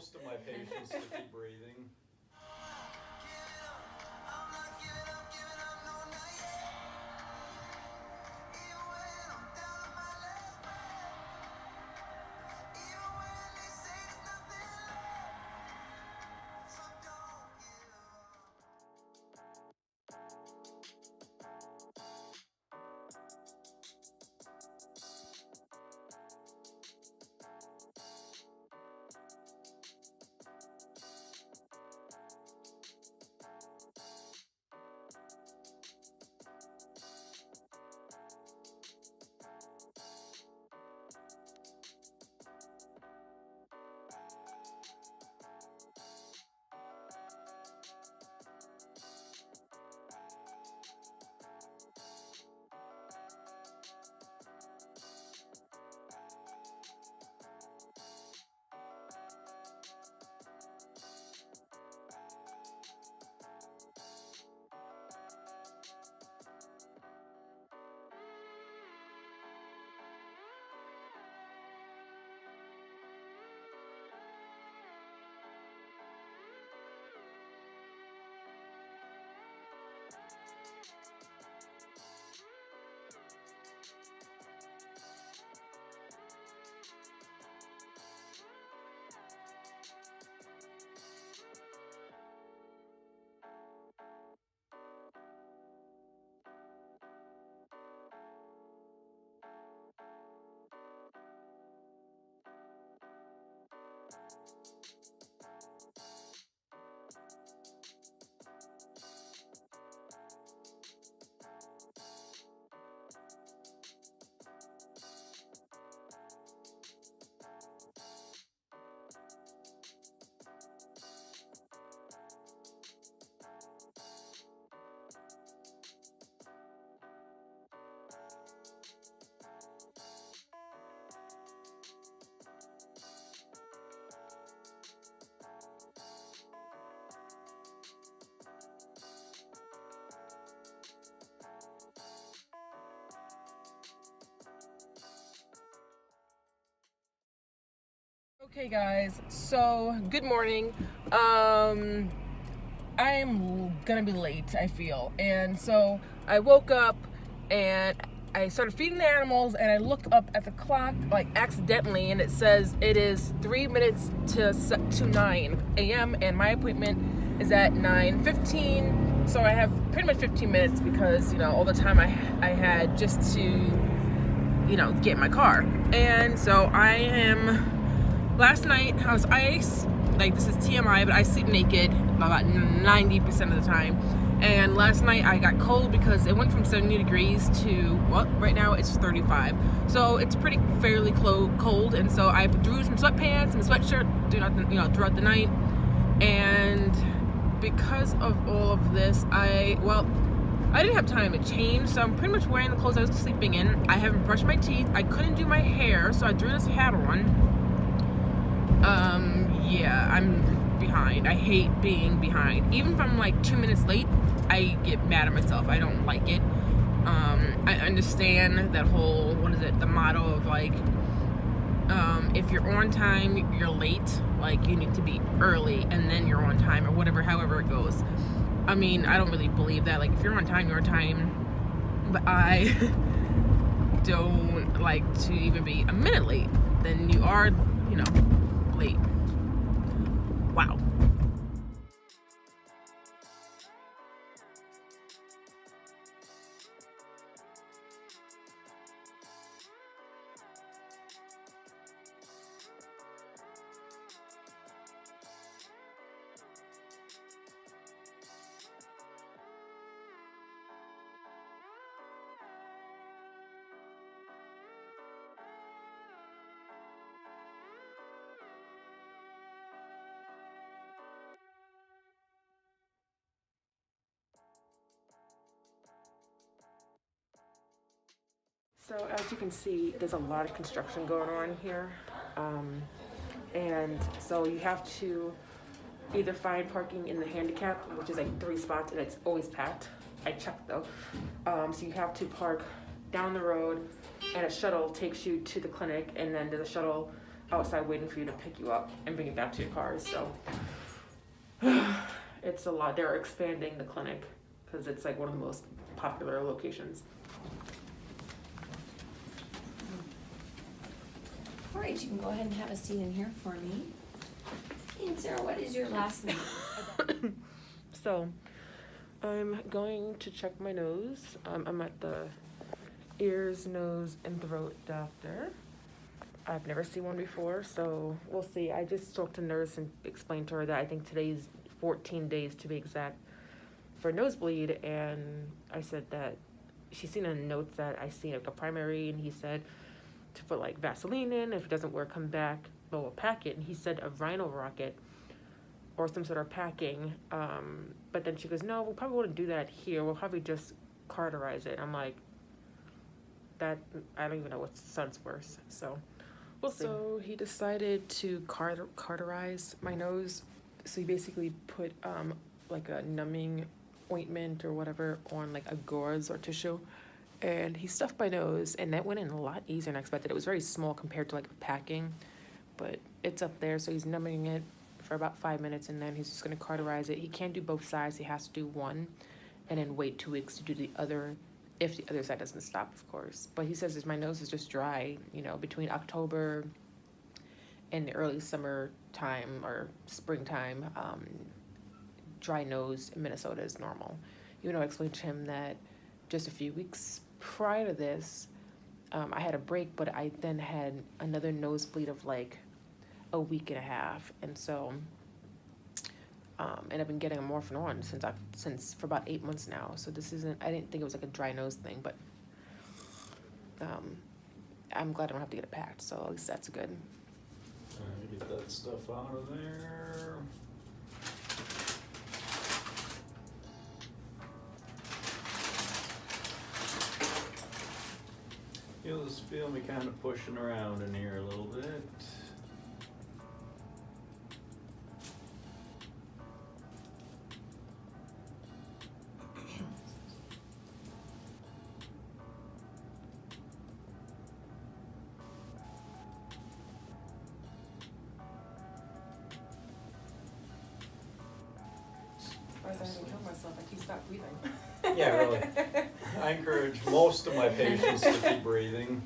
most of my patients to keep breathing. Okay guys, so good morning. I'm gonna be late, I feel. And so I woke up and I started feeding the animals and I look up at the clock like accidentally and it says it is 3 minutes to 9 a.m. and my appointment is at 9:15. So I have pretty much 15 minutes because, you know, all the time I had just to, you know, get in my car. And so last night I was ice, like this is TMI, but I sleep naked about 90% of the time. And last night I got cold because it went from 70 degrees to, well, right now it's 35. So it's pretty fairly cold. And so I drew some sweatpants and a sweatshirt throughout the night. And because of all of this, I didn't have time to change, so I'm pretty much wearing the clothes I was sleeping in. I haven't brushed my teeth. I couldn't do my hair, so I threw this hat on. Yeah, I'm behind. I hate being behind. Even if I'm like 2 minutes late, I get mad at myself. I don't like it. I understand that whole, the motto of like, if you're on time, you're late. Like, you need to be early and then you're on time, or however it goes. I mean, I don't really believe that. Like, if you're on time, you're on time. But I don't like to even be a minute late. Then you are, late. Wow. So as you can see, there's a lot of construction going on here. And so you have to either find parking in the handicap, which is like 3 spots and it's always packed. I checked though. So you have to park down the road and a shuttle takes you to the clinic, and then there's a shuttle outside waiting for you to pick you up and bring you back to your cars. So it's a lot. They're expanding the clinic because it's like one of the most popular locations. All right, you can go ahead and have a seat in here for me. And Sarah, what is your last name? So I'm going to check my nose. I'm at the ears, nose, and throat doctor. I've never seen one before, so we'll see. I just talked to the nurse and explained to her that I think today's 14 days to be exact for nosebleed, and I said that she's seen in notes that I see like a primary, and he said to put like Vaseline in. If it doesn't work, come back, but we'll pack it. And he said a rhino rocket or some sort of packing. But then she goes, no, we probably wouldn't do that here. We'll probably just cauterize it. I'm like, that, I don't even know what sounds worse. So we'll see. So he decided to cauterize my nose. So he basically put like a numbing ointment or whatever on like a gauze or tissue. And he stuffed my nose, and that went in a lot easier than I expected. It was very small compared to like a packing, but it's up there. So he's numbing it for about 5 minutes, and then he's just gonna cauterize it. He can't do both sides. He has to do one, and then wait 2 weeks to do the other, if the other side doesn't stop, of course. But he says my nose is just dry, you know, between October and the early summer time or springtime. Dry nose in Minnesota is normal. Even though I explained to him that just a few weeks prior to this, I had a break, but I then had another nosebleed of like a week and a half, and so and I've been getting a morphine on since for about 8 months now. So this isn't, I didn't think it was like a dry nose thing, but I'm glad I don't have to get it packed, so at least that's good. Get that stuff out of there. You'll just feel me kind of pushing around in here a little bit. I was having to kill myself. I keep stopped breathing. Yeah, really. I encourage most of my patients to keep breathing.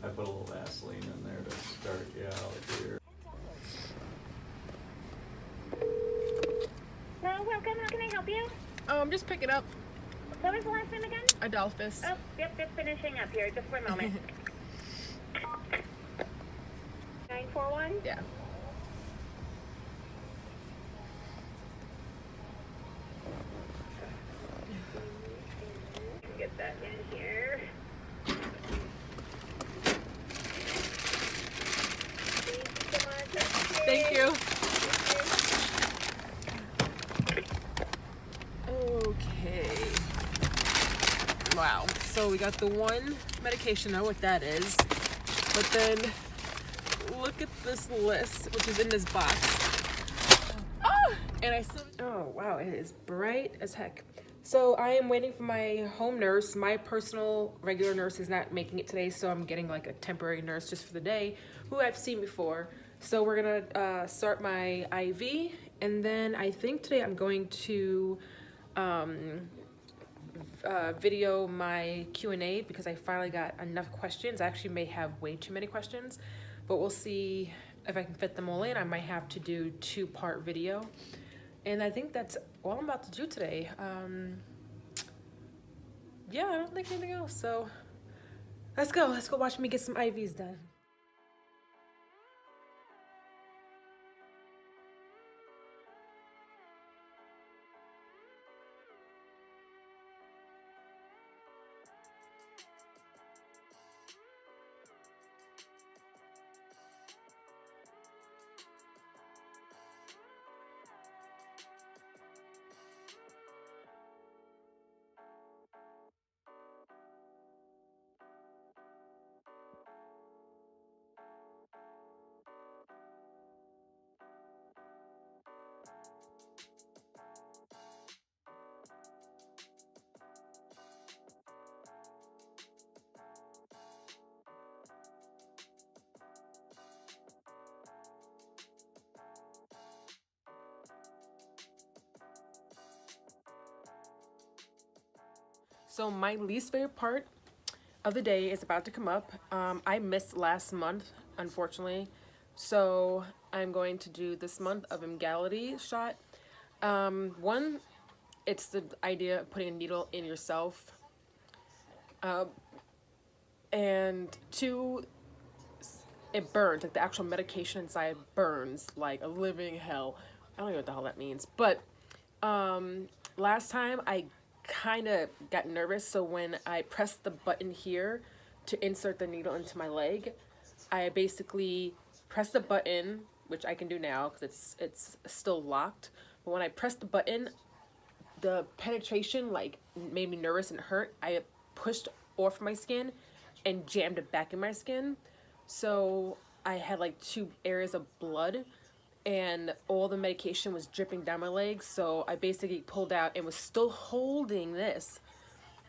I put a little Vaseline in there to start you out here. Hello, welcome. How can I help you? Just pick it up. What was the last name again? Adolphus. Oh, yep, just finishing up here. Just for a moment. 941? Yeah. Get that in here. Thank you. Okay. Wow. So we got the one medication, I know what that is. But then look at this list, which is in this box. Oh! And I still, oh wow, it is bright as heck. So I am waiting for my home nurse. My personal regular nurse is not making it today, so I'm getting like a temporary nurse just for the day, who I've seen before. So we're gonna start my IV, and then I think today I'm going to video my Q&A because I finally got enough questions. I actually may have way too many questions, but we'll see if I can fit them all in. I might have to do 2-part video. And I think that's all I'm about to do today. Yeah, I don't think anything else. So let's go watch me get some IVs done. So my least favorite part of the day is about to come up. I missed last month, unfortunately. So I'm going to do this month of Emgality shot. One, it's the idea of putting a needle in yourself. And two, it burns, like the actual medication inside burns like a living hell. I don't know what the hell that means. But last time I kind of got nervous, so when I pressed the button here to insert the needle into my leg, I basically pressed the button, which I can do now because it's still locked. But when I pressed the button, the penetration like made me nervous and hurt. I pushed off my skin and jammed it back in my skin. So I had like 2 areas of blood and all the medication was dripping down my legs. So I basically pulled out and was still holding this.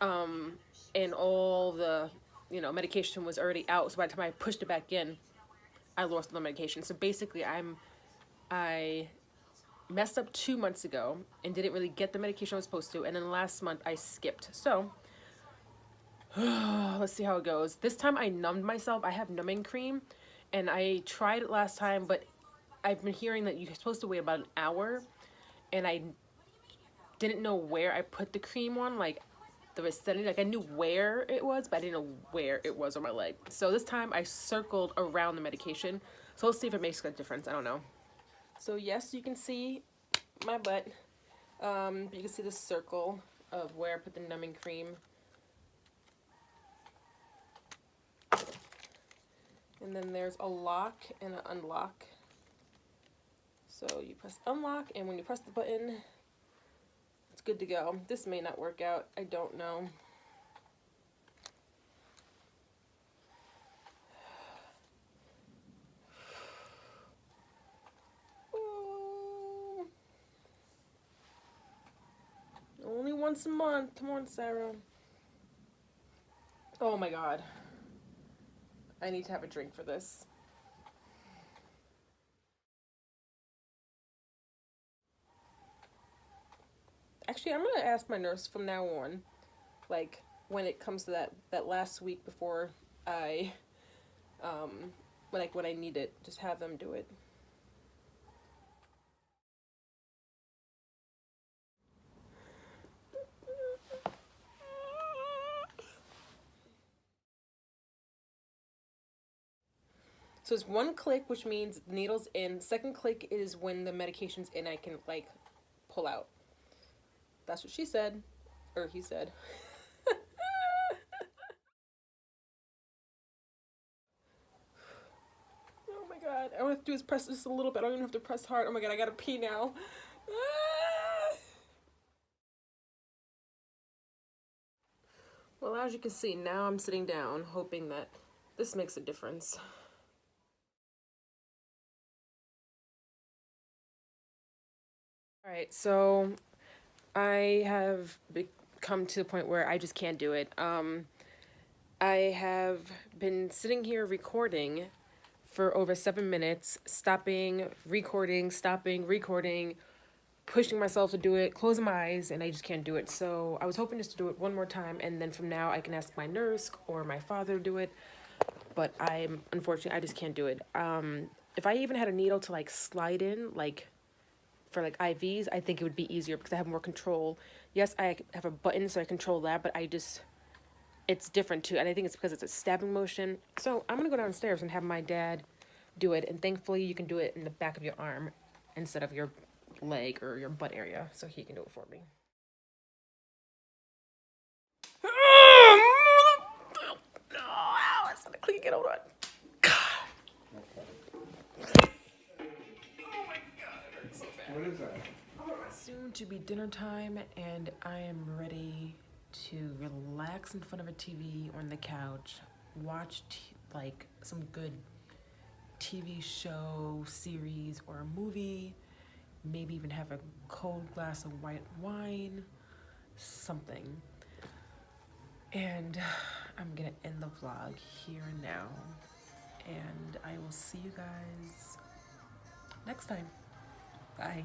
And all the, medication was already out. So by the time I pushed it back in, I lost the medication. So basically I messed up 2 months ago and didn't really get the medication I was supposed to. And then last month I skipped. So let's see how it goes. This time I numbed myself. I have numbing cream and I tried it last time, but I've been hearing that you're supposed to wait about an hour and I didn't know where I put the cream on, like the vicinity. Like I knew where it was, but I didn't know where it was on my leg. So this time I circled around the medication. So let's see if it makes a difference. I don't know. So yes, you can see my butt. You can see the circle of where I put the numbing cream. And then there's a lock and an unlock. So you press unlock, and when you press the button, it's good to go. This may not work out. I don't know. Oh. Only once a month. Come on, Sarah. Oh my God. I need to have a drink for this. Actually, I'm gonna ask my nurse from now on, like when it comes to that last week before I, when I need it, just have them do it. So it's 1 click, which means the needle's in. Second click is when the medication's in, I can like pull out. That's what she said, or he said. Oh my God, all I have to do is press just a little bit. I don't even have to press hard. Oh my God, I gotta pee now. Well, as you can see, now I'm sitting down, hoping that this makes a difference. All right, so I have come to the point where I just can't do it. I have been sitting here recording for over 7 minutes, stopping, recording, pushing myself to do it, closing my eyes, and I just can't do it. So I was hoping just to do it one more time, and then from now I can ask my nurse or my father to do it. But unfortunately, I just can't do it. If I even had a needle to like slide in, like for like IVs, I think it would be easier because I have more control. Yes, I have a button so I control that, but it's different too. And I think it's because it's a stabbing motion. So I'm gonna go downstairs and have my dad do it. And thankfully you can do it in the back of your arm instead of your leg or your butt area. So he can do it for me. Ow, it's gonna click again, hold on. What is that? Soon to be dinner time, and I am ready to relax in front of a TV on the couch, watch like some good TV show, series, or a movie, maybe even have a cold glass of white wine, something. And I'm gonna end the vlog here and now, and I will see you guys next time. Bye.